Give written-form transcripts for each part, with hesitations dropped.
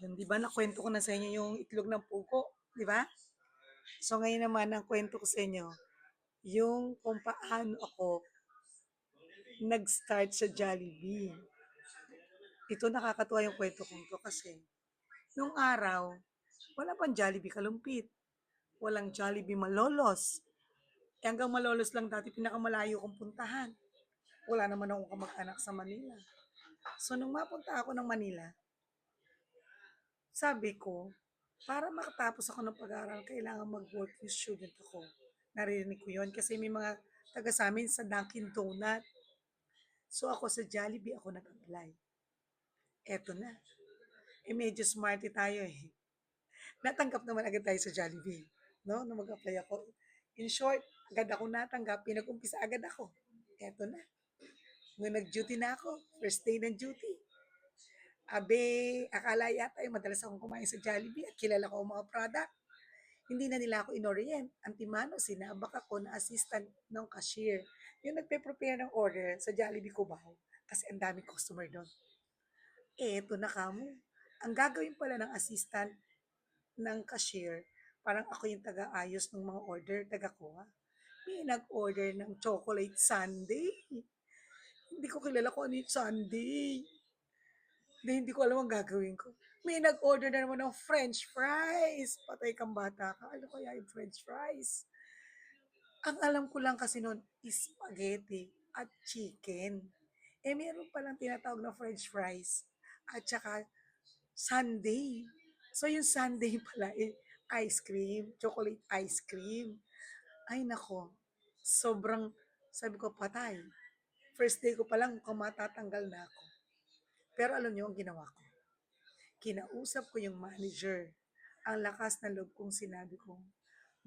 Yun, 'di ba nakwento ko na sa inyo yung itlog ng pugo, 'di ba? So ngayon naman ang kwento ko sa inyo, yung kung paano ako nag-start sa Jollibee. Ito nakakatuwa yung kwento kong 'to kasi nung araw, wala pang Jollibee Kalumpit, walang Jollibee Malolos. Eh, hanggang Malolos lang dati pinakamalayo kong puntahan. Wala naman akong kamag-anak sa Manila. So nung mapunta ako ng Manila, sabi ko, para makatapos ako ng pag-aaral, kailangan mag-working student ako. Narinig ko yon kasi may mga taga sa amin sa Dunkin' Donut. So ako sa Jollibee ako nag-apply. Eto na. Eh medyo smarty tayo eh. Natanggap naman agad tayo sa Jollibee. No? Nung mag-apply ako. In short, agad ako natanggap. Pinag-umpisa agad ako. Eto na. Nung nag-duty na ako, first day ng duty. Abe, akala yata ay madalas akong kumain sa Jollibee at kilala ko ang mga product. Hindi na nila ako inorient. Antimano, sinabak ako na assistant ng cashier. Yung nagpe-prepare ng order sa Jollibee Cubao. Kasi ang daming customer doon. Eh, eto na kamo. Ang gagawin pala ng assistant ng cashier, parang ako yung taga-ayos ng mga order, taga-kuha. May nag-order ng chocolate sundae. Hindi ko kilala kung ano yung sundae. Hindi ko alam ang gagawin ko. May nag-order na naman ng french fries. Patay kang bata ka. Ano kaya yung french fries? Ang alam ko lang kasi noon is spaghetti at chicken. Eh, meron palang tinatawag na french fries at saka sundae. So, yung sundae pala, eh, ice cream, chocolate ice cream. Ay, nako. Sobrang, sabi ko, patay. First day ko pa lang, mukhang matatanggal na ako. Pero alam niyo ang ginawa ko? Kinausap ko yung manager. Ang lakas ng loob kong sinabi ko,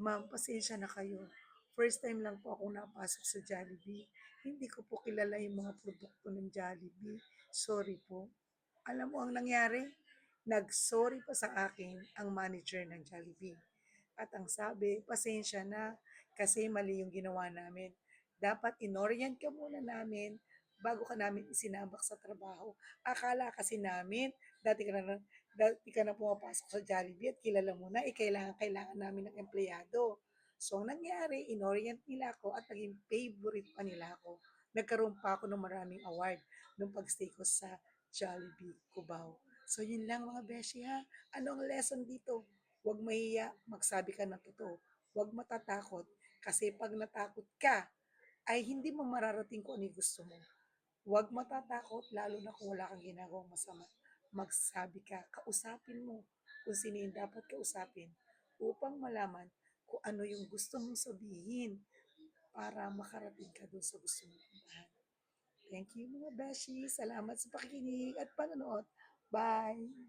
Ma'am, pasensya na kayo. First time lang po akong napasok sa Jollibee. Hindi ko po kilala yung mga produkto ng Jollibee. Sorry po. Alam mo ang nangyari? Nag-sorry pa sa akin ang manager ng Jollibee. At ang sabi, pasensya na kasi mali yung ginawa namin. Dapat inorient ka muna namin bago ka namin isinabak sa trabaho. Akala kasi namin, dati ka na pumapasok sa Jollibee at kilala mo na, kailangan namin ng empleyado. So, ang nangyari, inorient nila ako at naging favorite pa nila ako. Nagkaroon pa ako ng maraming award nung pagstay ko sa Jollibee, Cubao. So, yun lang mga beshi ha. Ano ang lesson dito? Huwag mahiya, magsabi ka ng totoo. Huwag matatakot. Kasi pag natakot ka, ay hindi mo mararating kung ano yung gusto mo. Huwag matatakot, lalo na kung wala kang ginagawang masama. Magsabi ka, kausapin mo kung sino yung dapat kausapin upang malaman kung ano yung gusto mong sabihin para makarating ka doon sa gusto mong puntahan. Thank you mga beshi. Salamat sa pakikinig at panonood. Bye!